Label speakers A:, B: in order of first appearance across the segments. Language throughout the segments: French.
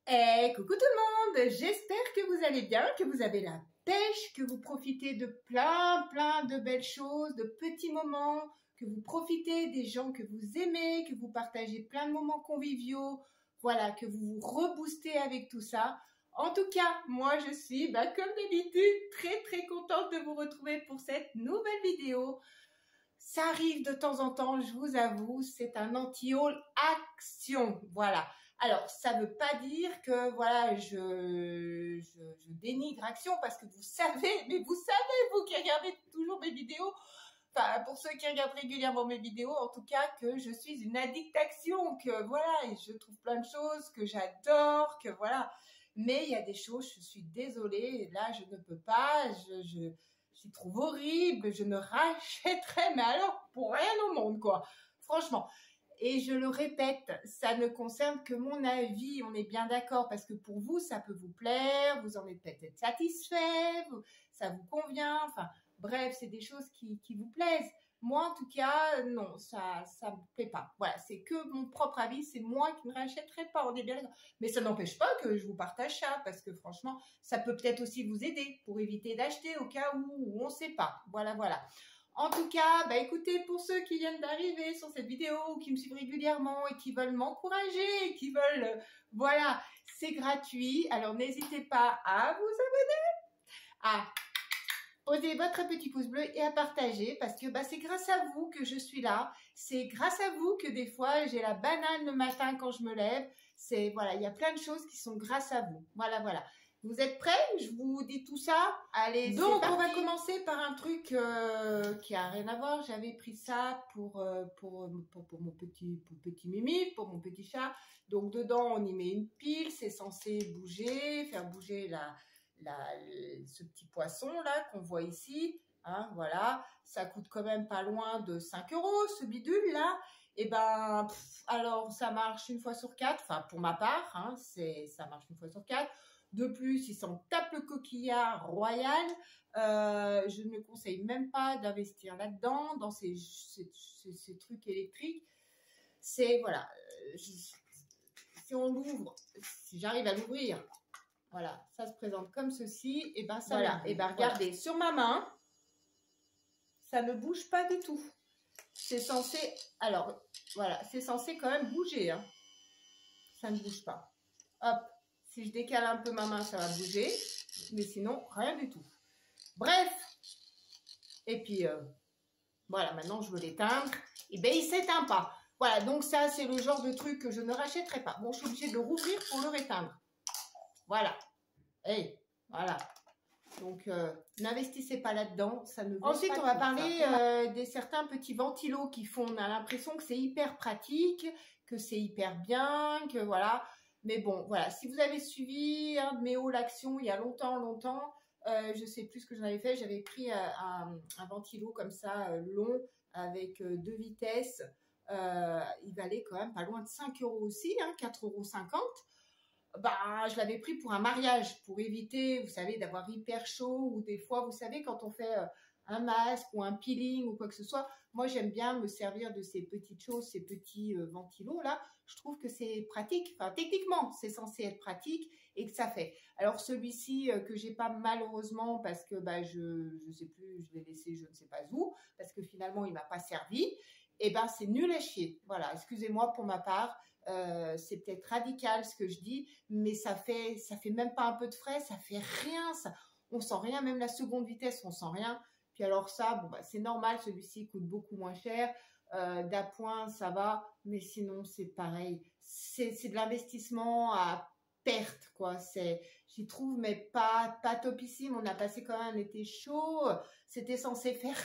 A: Coucou tout le monde, j'espère que vous allez bien, que vous avez la pêche, que vous profitez de plein de belles choses, de petits moments, que vous profitez des gens que vous aimez, que vous partagez plein de moments conviviaux, voilà, que vous vous reboostez avec tout ça. En tout cas, moi je suis, comme d'habitude, très contente de vous retrouver pour cette nouvelle vidéo. Ça arrive de temps en temps, je vous avoue, c'est un anti-haul action, voilà. Alors, ça ne veut pas dire que voilà, je dénigre Action parce que vous savez, mais vous savez, vous qui regardez toujours mes vidéos, enfin pour ceux qui regardent régulièrement mes vidéos, en tout cas que je suis une addict Action, que voilà, et je trouve plein de choses que j'adore, que voilà. Mais il y a des choses, je suis désolée, là je ne peux pas, j'y trouve horrible, je ne rachèterai, mais alors pour rien au monde quoi, franchement. Et je le répète, ça ne concerne que mon avis, on est bien d'accord, parce que pour vous, ça peut vous plaire, vous en êtes peut-être satisfait, ça vous convient, enfin bref, c'est des choses qui vous plaisent. Moi, en tout cas, non, ça me plaît pas. Voilà, c'est que mon propre avis, c'est moi qui ne rachèterai pas, on est bien d'accord. Mais ça n'empêche pas que je vous partage ça, parce que franchement, ça peut peut-être aussi vous aider pour éviter d'acheter au cas où on ne sait pas. Voilà. En tout cas, écoutez, pour ceux qui viennent d'arriver sur cette vidéo, qui me suivent régulièrement et qui veulent m'encourager, qui veulent, voilà, c'est gratuit. Alors, n'hésitez pas à vous abonner, à poser votre petit pouce bleu et à partager parce que c'est grâce à vous que je suis là. C'est grâce à vous que des fois, j'ai la banane le matin quand je me lève. C'est, voilà, il y a plein de choses qui sont grâce à vous. Voilà. Vous êtes prêts? Je vous dis tout ça. Allez, donc on va commencer par un truc qui a rien à voir. J'avais pris ça pour mon petit Mimi, pour mon petit chat. Donc dedans on y met une pile, c'est censé bouger, faire bouger ce petit poisson là qu'on voit ici. Hein, voilà, ça coûte quand même pas loin de 5 € ce bidule là. Et alors ça marche une fois sur 4. Enfin pour ma part, hein, ça marche une fois sur 4. De plus, ils s'en tapent le coquillard royal. Je ne conseille même pas d'investir là-dedans, dans ces trucs électriques. C'est, voilà, si on l'ouvre, si j'arrive à l'ouvrir, voilà, ça se présente comme ceci. Et ça, voilà. Et regardez, sur ma main, ça ne bouge pas du tout. C'est censé, alors, voilà, c'est censé quand même bouger. Hein. Ça ne bouge pas. Hop. Si je décale un peu ma main, ça va bouger. Mais sinon, rien du tout. Bref. Et puis, voilà, maintenant, je veux l'éteindre. Et il ne s'éteint pas. Voilà, donc ça, c'est le genre de truc que je ne rachèterai pas. Bon, je suis obligée de le rouvrir pour le réteindre. Voilà. Hey, voilà. Donc, n'investissez pas là-dedans. Ça ne. Ensuite, on va parler des certains petits ventilos qui font. On a l'impression que c'est hyper pratique, que c'est hyper bien, que voilà. Mais bon, voilà, si vous avez suivi un de mes hauls Action il y a longtemps, je sais plus ce que j'en avais fait, j'avais pris un ventilo comme ça, long, avec 2 vitesses. Il valait quand même pas loin de 5 € aussi, hein, 4,50 €. Je l'avais pris pour un mariage, pour éviter, vous savez, d'avoir hyper chaud, ou des fois, vous savez, quand on fait un masque ou un peeling ou quoi que ce soit, moi j'aime bien me servir de ces petites choses, ces petits ventilos là. Je trouve que c'est pratique, enfin techniquement c'est censé être pratique et que ça fait. Alors celui-ci que j'ai pas malheureusement parce que je sais plus, je l'ai laissé je ne sais pas où, parce que finalement il m'a pas servi. Et c'est nul à chier. Voilà, excusez-moi pour ma part. C'est peut-être radical ce que je dis, mais ça fait même pas un peu de frais, ça fait rien, on sent rien, même la seconde vitesse on sent rien. Puis alors ça, c'est normal, celui-ci coûte beaucoup moins cher. D'appoint, ça va, mais sinon c'est pareil. C'est de l'investissement à perte, quoi. J'y trouve, mais pas topissime. On a passé quand même un été chaud. C'était censé faire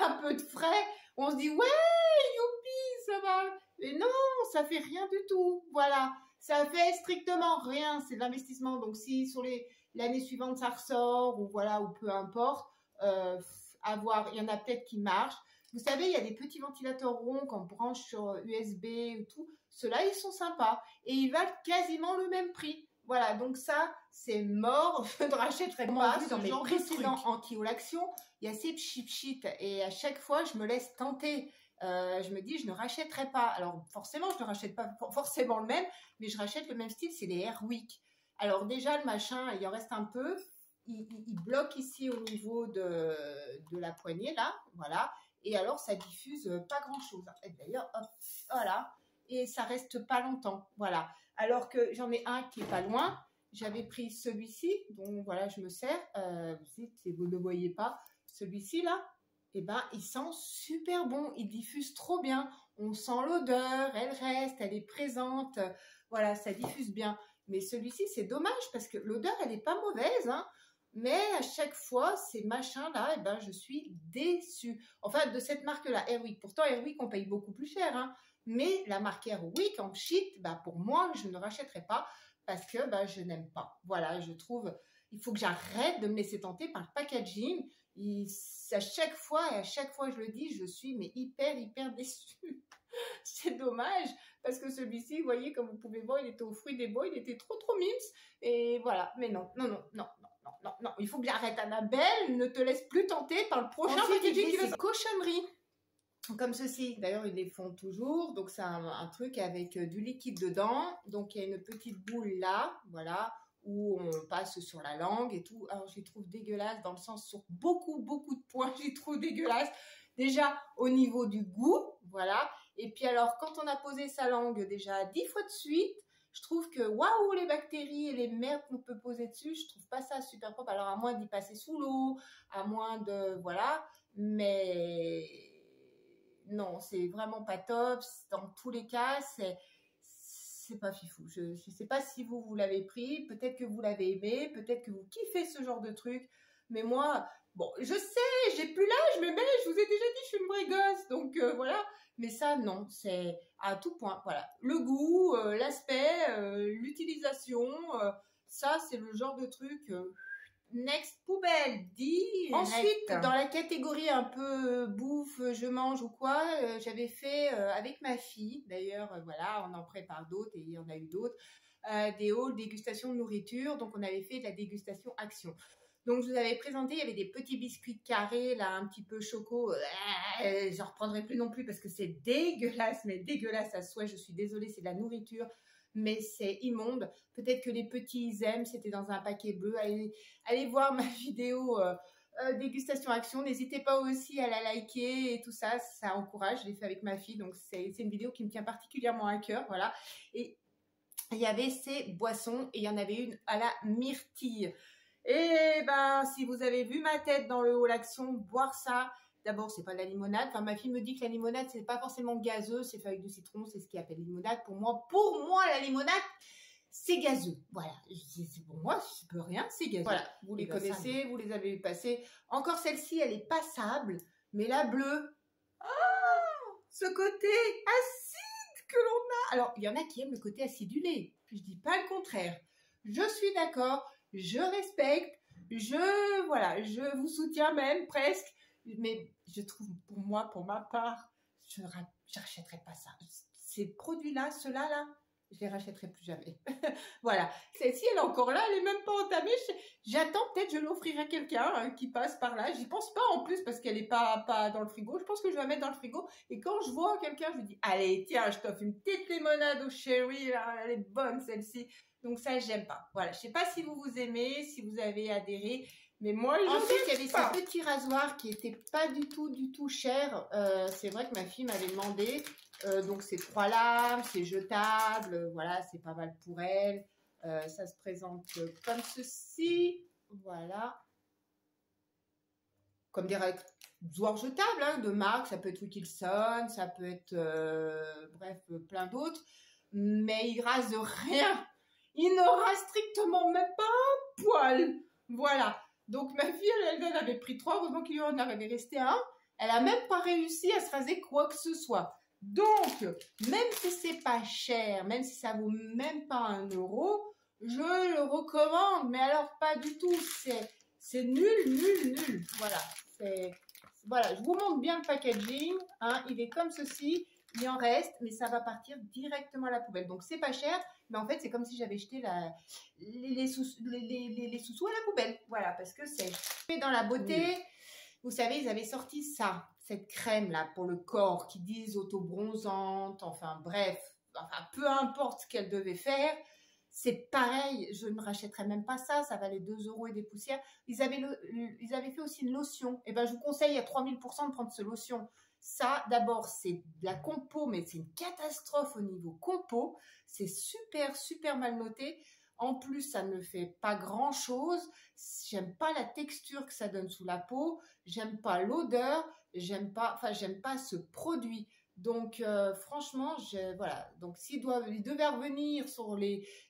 A: un peu de frais. On se dit, ouais, youpi, ça va. Mais non, ça fait rien du tout. Voilà. Ça fait strictement rien. C'est de l'investissement. Donc si sur l'année suivante ça ressort, ou voilà, ou peu importe, il y en a peut-être qui marchent. Vous savez, il y a des petits ventilateurs ronds qu'on branche sur USB ou tout. Ceux-là, ils sont sympas. Et ils valent quasiment le même prix. Voilà, donc ça, c'est mort. Je ne rachèterai pas. Dans mes précédents anti-haul Action, il y a ces cheap shit. Et à chaque fois, je me laisse tenter. Je me dis, je ne rachèterai pas. Alors, forcément, je ne rachète pas forcément le même, mais je rachète le même style, c'est les Airwick. Alors déjà, le machin, il en reste un peu. Il bloque ici au niveau de la poignée, là. Voilà. Et alors, ça diffuse pas grand-chose. Et d'ailleurs, hop, voilà. Et ça reste pas longtemps. Voilà. Alors que j'en ai un qui est pas loin. J'avais pris celui-ci. Donc, voilà, je me sers. Si vous ne le voyez pas, celui-ci, là, eh ben, il sent super bon. Il diffuse trop bien. On sent l'odeur. Elle reste. Elle est présente. Voilà, ça diffuse bien. Mais celui-ci, c'est dommage parce que l'odeur, elle n'est pas mauvaise, hein. Mais à chaque fois, ces machins-là, eh ben, je suis déçue. Enfin, de cette marque-là, Airwick. Pourtant, Airwick, on paye beaucoup plus cher, hein. Mais la marque Airwick en shit, bah, pour moi, je ne rachèterai pas parce que bah, je n'aime pas. Voilà, je trouve, il faut que j'arrête de me laisser tenter par le packaging. À chaque fois, et à chaque fois, je le dis, je suis mais hyper déçue. C'est dommage parce que celui-ci, vous voyez, comme vous pouvez voir, il était aux fruits des bois, il était trop mimes. Et voilà, mais non. Il faut que j'arrête, Annabelle, ne te laisse plus tenter par le prochain packaging qui va sortir. Cochonnerie. Comme ceci, d'ailleurs ils les font toujours, donc c'est un truc avec du liquide dedans, donc il y a une petite boule là, voilà, où on passe sur la langue et tout. Alors j'y trouve dégueulasse dans le sens sur beaucoup de points, j'y trouve dégueulasse. Déjà au niveau du goût, voilà, et puis alors quand on a posé sa langue déjà 10 fois de suite, je trouve que waouh, les bactéries et les merdes qu'on peut poser dessus, je trouve pas ça super propre. Alors à moins d'y passer sous l'eau, à moins de, voilà, mais non, c'est vraiment pas top. Dans tous les cas, c'est pas fifou. Je sais pas si vous l'avez pris, peut-être que vous l'avez aimé, peut-être que vous kiffez ce genre de truc, mais moi, bon, je sais, j'ai plus l'âge, mais je vous ai déjà dit, je suis une vraie gosse, donc voilà. Mais ça, non, c'est à tout point. Voilà, le goût, l'aspect, l'utilisation, ça, c'est le genre de truc. Next, poubelle, direct. Ensuite, dans la catégorie un peu bouffe, je mange ou quoi, j'avais fait avec ma fille, d'ailleurs, voilà, on en prépare d'autres et il y en a eu d'autres, des hauls dégustation de nourriture, donc on avait fait de la dégustation action. Donc je vous avais présenté, il y avait des petits biscuits carrés, là, un petit peu choco, j'en reprendrai plus non plus parce que c'est dégueulasse, mais dégueulasse à souhait, je suis désolée, c'est de la nourriture, mais c'est immonde. Peut-être que les petits ils aiment, c'était dans un paquet bleu. Allez voir ma vidéo dégustation action. N'hésitez pas aussi à la liker et tout ça, ça encourage. Je l'ai fait avec ma fille, donc c'est une vidéo qui me tient particulièrement à cœur, voilà. Et il y avait ces boissons et il y en avait une à la myrtille. Et ben, si vous avez vu ma tête dans le haut l'action, boire ça. D'abord, c'est pas de la limonade. Enfin, ma fille me dit que la limonade, c'est pas forcément gazeux, c'est fait avec du citron, c'est ce qu'il appelle limonade. Pour moi, la limonade, c'est gazeux. Voilà. Pour moi, je peux rien, c'est gazeux. Voilà. Vous les connaissez, vous les avez passées. Encore celle-ci, elle est passable, mais la bleue, ce côté acide que l'on a. Alors, il y en a qui aiment le côté acidulé. Je dis pas le contraire. Je suis d'accord, je respecte, voilà, je vous soutiens même presque. Mais je trouve, pour moi, pour ma part, je rachèterai pas ça. Ces produits-là, ceux-là, là, je les rachèterai plus jamais. Voilà. Celle-ci, elle est encore là, elle est même pas entamée. J'attends, peut-être je l'offrirai à quelqu'un qui passe par là. J'y pense pas en plus parce qu'elle est pas dans le frigo. Je pense que je vais la mettre dans le frigo. Et quand je vois quelqu'un, je lui dis, allez, tiens, je t'offre une petite limonade au cherry. Là, elle est bonne, celle-ci. Donc ça, j'aime pas. Voilà. Je sais pas si vous aimez, si vous avez adhéré. Mais moi, ensuite, il y avait ce petit rasoir qui était pas du tout cher. C'est vrai que ma fille m'avait demandé. Donc, c'est 3 lames, c'est jetable. Voilà, c'est pas mal pour elle. Ça se présente comme ceci. Voilà. Comme des rasoirs jetables, hein, de marque. Ça peut être Wilkinson, ça peut être, bref, plein d'autres. Mais il rase rien. Il ne rase strictement même pas un poil. Voilà. Donc, ma fille, elle en avait pris 3, heureusement qu'il lui en avait resté un. Elle a même pas réussi à se raser quoi que ce soit. Donc, même si c'est pas cher, même si ça vaut même pas 1 €, je le recommande. Mais alors, pas du tout. C'est nul. Voilà. Voilà, je vous montre bien le packaging. Hein. Il est comme ceci. Il en reste, mais ça va partir directement à la poubelle. Donc, c'est pas cher. Mais en fait, c'est comme si j'avais jeté les sous-sous à la poubelle. Voilà, parce que c'est... Dans la beauté, vous savez, ils avaient sorti ça, cette crème-là pour le corps, qui disent auto-bronzante, enfin bref, peu importe ce qu'elle devait faire, C'est pareil, je ne rachèterais même pas ça, ça valait 2 € et des poussières. Ils avaient fait aussi une lotion. Et ben, je vous conseille à 3000% de prendre ce lotion. Ça, d'abord, c'est de la compo, mais c'est une catastrophe au niveau compo. C'est super, super mal noté. En plus, ça ne fait pas grand-chose. J'aime pas la texture que ça donne sous la peau. J'aime pas l'odeur. J'aime pas ce produit. Donc, franchement, voilà. Donc, il devait revenir sur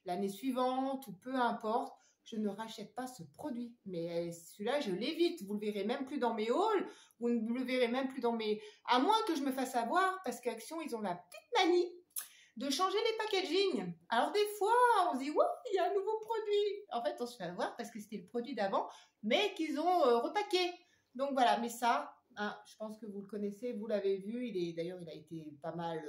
A: l'année suivante ou peu importe, je ne rachète pas ce produit. Mais celui-là, je l'évite. Vous le verrez même plus dans mes hauls. Vous ne le verrez même plus dans mes... À moins que je me fasse avoir, parce qu'Action, ils ont la petite manie de changer les packaging. Alors, des fois, on se dit, ouais, il y a un nouveau produit. En fait, on se fait avoir parce que c'était le produit d'avant, mais qu'ils ont repacké. Donc, voilà. Mais ça... Hein, je pense que vous le connaissez, vous l'avez vu. D'ailleurs, il a été pas mal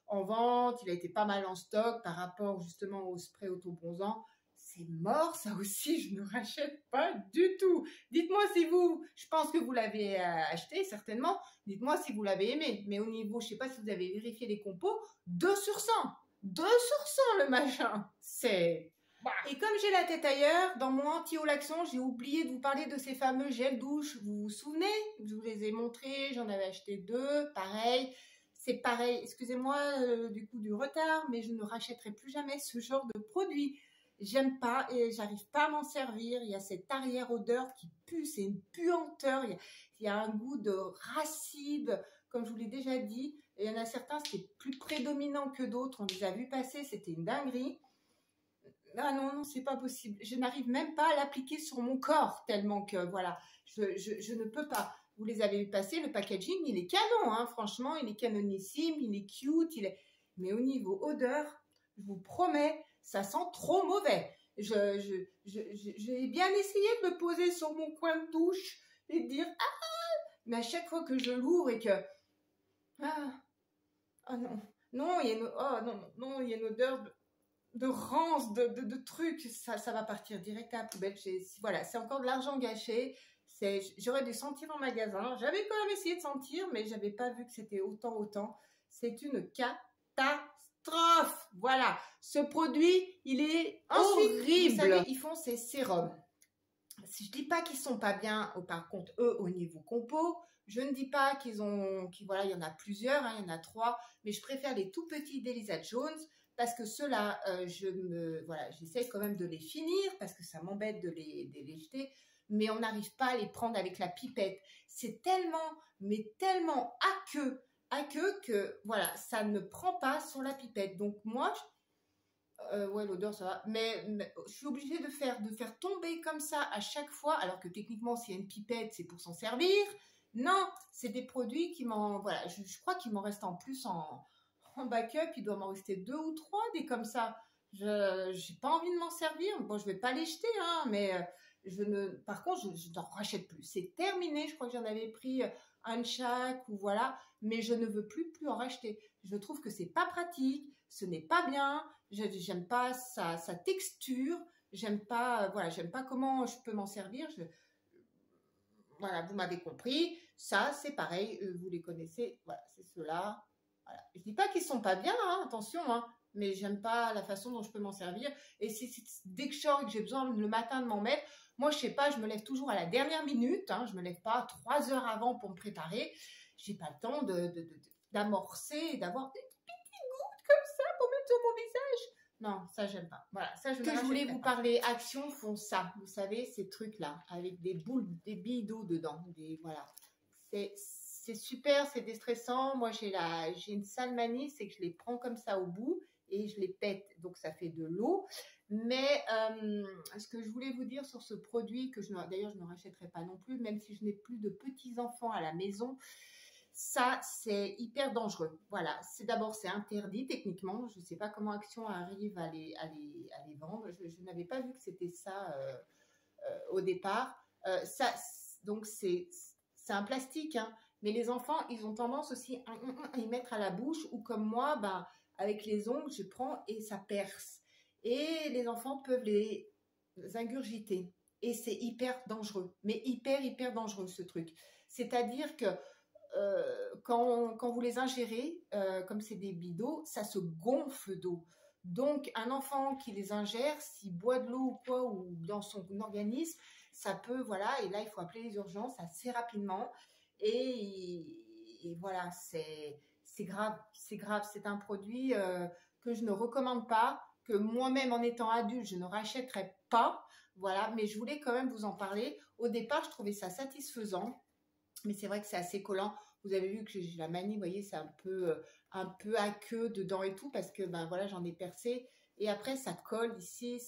A: en vente, il a été pas mal en stock par rapport justement au spray auto-bronzant. C'est mort, ça aussi, je ne rachète pas du tout. Dites-moi si je pense que vous l'avez acheté certainement, dites-moi si vous l'avez aimé. Mais au niveau, je ne sais pas si vous avez vérifié les compos, 2 sur 100. 2 sur 100 le machin. C'est... Et comme j'ai la tête ailleurs, dans mon anti-olaxon, j'ai oublié de vous parler de ces fameux gels douche. Vous vous souvenez? Je vous les ai montrés, j'en avais acheté 2, pareil. C'est pareil, excusez-moi du coup du retard, mais je ne rachèterai plus jamais ce genre de produit. J'aime pas et j'arrive pas à m'en servir. Il y a cette arrière-odeur qui pue, c'est une puanteur. Il y a un goût de racide, comme je vous l'ai déjà dit. Et il y en a certains, c'était plus prédominant que d'autres. On les a vus passer, c'était une dinguerie. Ah non, non, c'est pas possible. Je n'arrive même pas à l'appliquer sur mon corps, tellement que, voilà, je ne peux pas. Vous les avez vu passer, le packaging, il est canon, hein, franchement, il est canonissime, il est cute, mais au niveau odeur, je vous promets, ça sent trop mauvais. J'ai bien essayé de me poser sur mon coin de douche et de dire, ah, mais à chaque fois que je l'ouvre et que, ah non, non, il y a une odeur de rance, de trucs, ça va partir direct à la poubelle. Voilà, c'est encore de l'argent gâché. J'aurais dû sentir en magasin. J'avais quand même essayé de sentir, mais j'avais pas vu que c'était autant. C'est une catastrophe. Voilà, ce produit, il est horrible. Vous savez, ils font ces sérums. Si je dis pas qu'ils sont pas bien, par contre, eux, au niveau compo, je ne dis pas voilà, il y en a plusieurs, hein, il y en a 3, mais je préfère les tout petits d'Elisa Jones. Parce que ceux-là, j'essaie quand même de les finir parce que ça m'embête de les jeter, mais on n'arrive pas à les prendre avec la pipette. C'est tellement aqueux que voilà, ça ne prend pas sur la pipette. Donc moi, ouais, l'odeur ça va, mais je suis obligée de faire tomber comme ça à chaque fois, alors que techniquement, s'il y a une pipette, c'est pour s'en servir. Non, c'est des produits voilà, je crois qu'il m'en reste en plus en backup, il doit m'en rester 2 ou 3 des comme ça. Je n'ai pas envie de m'en servir. Bon, je vais pas les jeter, hein, mais par contre, je n'en rachète plus. C'est terminé. Je crois que j'en avais pris un de chaque ou voilà, mais je ne veux plus en racheter. Je trouve que c'est pas pratique, ce n'est pas bien. J'aime pas sa texture. J'aime pas, voilà, j'aime pas comment je peux m'en servir. Voilà, vous m'avez compris. Ça, c'est pareil. Vous les connaissez. Voilà, c'est ceux-là. Voilà. Je dis pas qu'ils sont pas bien, hein, attention, hein, mais j'aime pas la façon dont je peux m'en servir. Et dès que je sors et que j'ai besoin le matin de m'en mettre, moi je sais pas, je me lève toujours à la dernière minute, hein, je me lève pas 3 heures avant pour me préparer. J'ai pas le temps d'amorcer et d'avoir une petite goutte comme ça pour mettre sur mon visage. Non, ça j'aime pas. Voilà, ça je voulais vous parler. Action font ça, vous savez, ces trucs là avec des boules, des billes d'eau dedans, voilà. C'est super, c'est déstressant. Moi, j'ai une sale manie, c'est que je les prends comme ça au bout et je les pète. Donc, ça fait de l'eau. Mais ce que je voulais vous dire sur ce produit, d'ailleurs, je ne rachèterai pas non plus, même si je n'ai plus de petits-enfants à la maison, ça, c'est hyper dangereux. Voilà, d'abord, c'est interdit techniquement. Je ne sais pas comment Action arrive à les vendre. Je n'avais pas vu que c'était ça au départ. Donc, c'est un plastique, hein. Mais les enfants, ils ont tendance aussi à y mettre à la bouche ou comme moi, avec les ongles, je prends et ça perce. Et les enfants peuvent les ingurgiter. Et c'est hyper dangereux. Mais hyper dangereux, ce truc. C'est-à-dire que quand vous les ingérez, comme c'est des billes d'eau, ça se gonfle d'eau. Donc, un enfant qui les ingère, s'il boit de l'eau ou quoi, ou dans son organisme, ça peut, voilà, et là, il faut appeler les urgences assez rapidement. Et voilà, c'est grave, c'est grave. C'est un produit que je ne recommande pas, que moi-même, en étant adulte, je ne rachèterais pas. Voilà, mais je voulais quand même vous en parler. Au départ, je trouvais ça satisfaisant, mais c'est vrai que c'est assez collant. Vous avez vu que j'ai la manie, vous voyez, c'est un peu aqueux dedans et tout, parce que ben voilà, j'en ai percé. Et après, ça colle ici,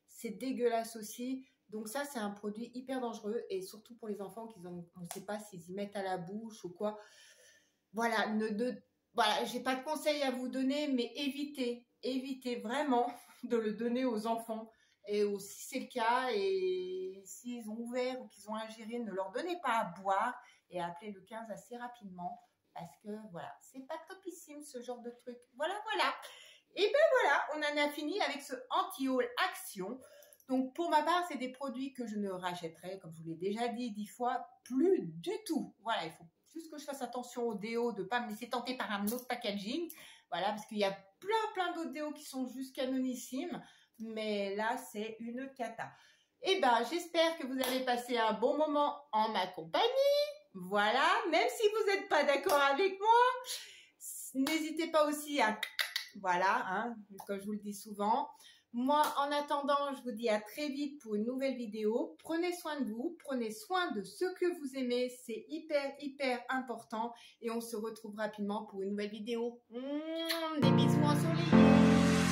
A: c'est dégueulasse aussi. Donc ça, c'est un produit hyper dangereux, et surtout pour les enfants on ne sait pas s'ils y mettent à la bouche ou quoi. Voilà, voilà, j'ai pas de conseils à vous donner, mais évitez vraiment de le donner aux enfants. Et si c'est le cas, et s'ils ont ouvert ou qu'ils ont ingéré, ne leur donnez pas à boire, et appelez le 15 assez rapidement, parce que voilà, c'est pas topissime ce genre de truc. Voilà, voilà. Et ben voilà, on en a fini avec ce anti-haul action. Donc pour ma part, c'est des produits que je ne rachèterai, comme je vous l'ai déjà dit 10 fois, plus du tout. Voilà, il faut juste que je fasse attention aux déos, de ne pas me laisser tenter par un autre packaging. Voilà, parce qu'il y a plein d'autres déos qui sont juste canonissimes. Mais là, c'est une cata. Eh ben, j'espère que vous avez passé un bon moment en ma compagnie. Voilà, même si vous n'êtes pas d'accord avec moi, n'hésitez pas aussi à... Voilà, hein, comme je vous le dis souvent. Moi, en attendant, je vous dis à très vite pour une nouvelle vidéo. Prenez soin de vous, prenez soin de ceux que vous aimez. C'est hyper important. Et on se retrouve rapidement pour une nouvelle vidéo. Des bisous ensoleillés.